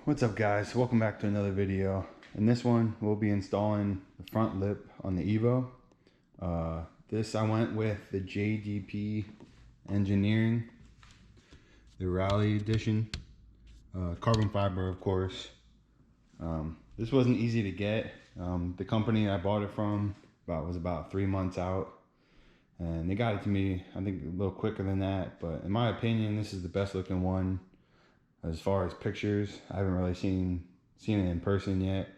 What's up guys, welcome back to another video. In this one we'll be installing the front lip on the Evo. This I went with the JDP Engineering, the Rally Edition, carbon fiber of course. This wasn't easy to get. The company I bought it from was about 3 months out, and they got it to me I think a little quicker than that, but in my opinion this is the best looking one. As far as pictures, I haven't really seen it in person yet,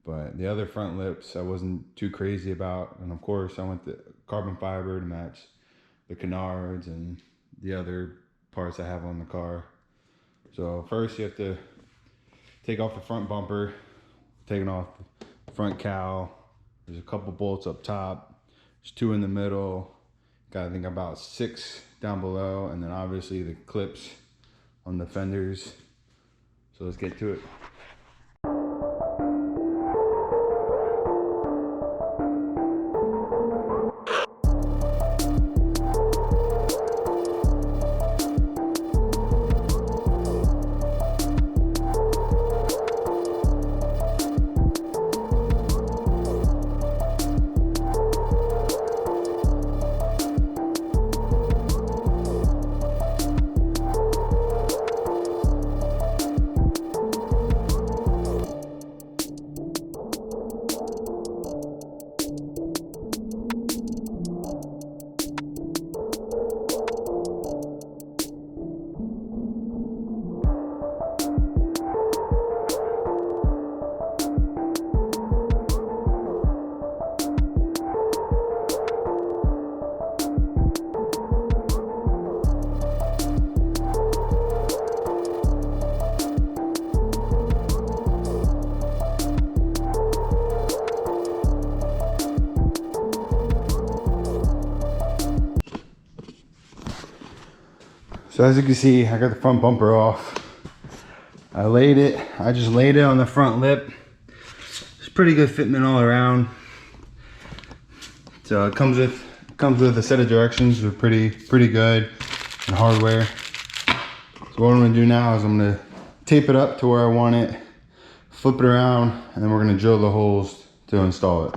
but the other front lips I wasn't too crazy about, and of course I went to carbon fiber to match the canards and the other parts I have on the car. So first you have to take off the front bumper, taking off the front cowl. There's a couple bolts up top, there's 2 in the middle, got I think about 6 down below, and then obviously the clips on the fenders. So let's get to it. So as you can see, I got the front bumper off. I just laid it on the front lip. It's pretty good fitment all around. So it comes with a set of directions that are pretty good, and hardware. So what I'm gonna do now is I'm gonna tape it up to where I want it, flip it around, and then we're gonna drill the holes to install it.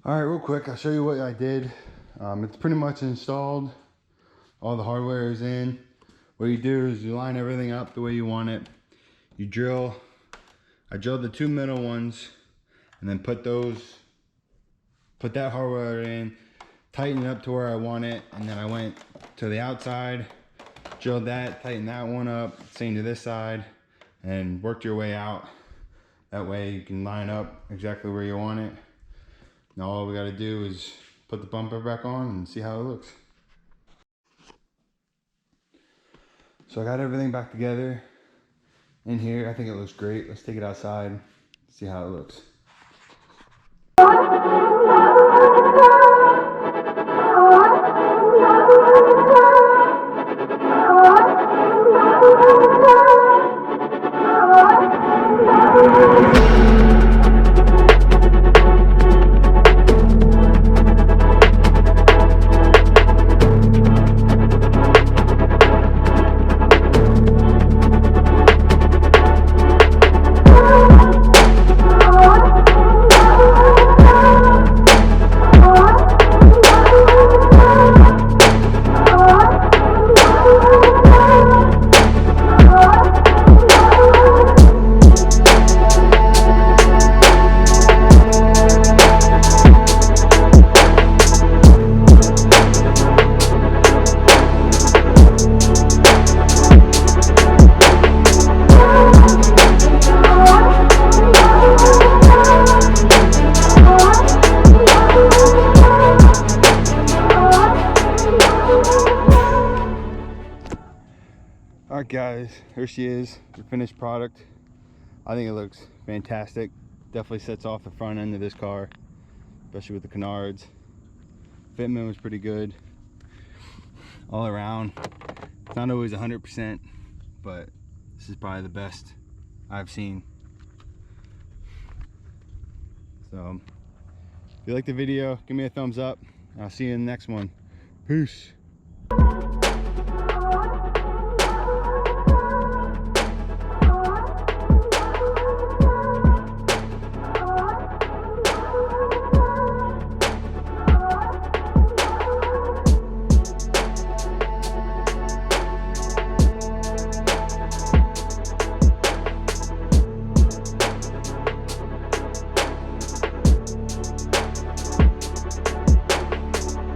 All right, real quick, I'll show you what I did. It's pretty much installed. All the hardware is in. What you do is you line everything up the way you want it. You drill. I drilled the 2 middle ones, and then put that hardware in, tighten it up to where I want it, and then I went to the outside, drilled that, tightened that one up, same to this side, and worked your way out. That way you can line up exactly where you want it. Now all we got to do is put the bumper back on and see how it looks. So I got everything back together in here. I think it looks great. Let's take it outside, see how it looks. guys, here she is, the finished product. I think it looks fantastic. Definitely sets off the front end of this car, especially with the canards. Fitment was pretty good all around. It's not always 100%, but this is probably the best I've seen. So if you like the video, give me a thumbs up. I'll see you in the next one. Peace.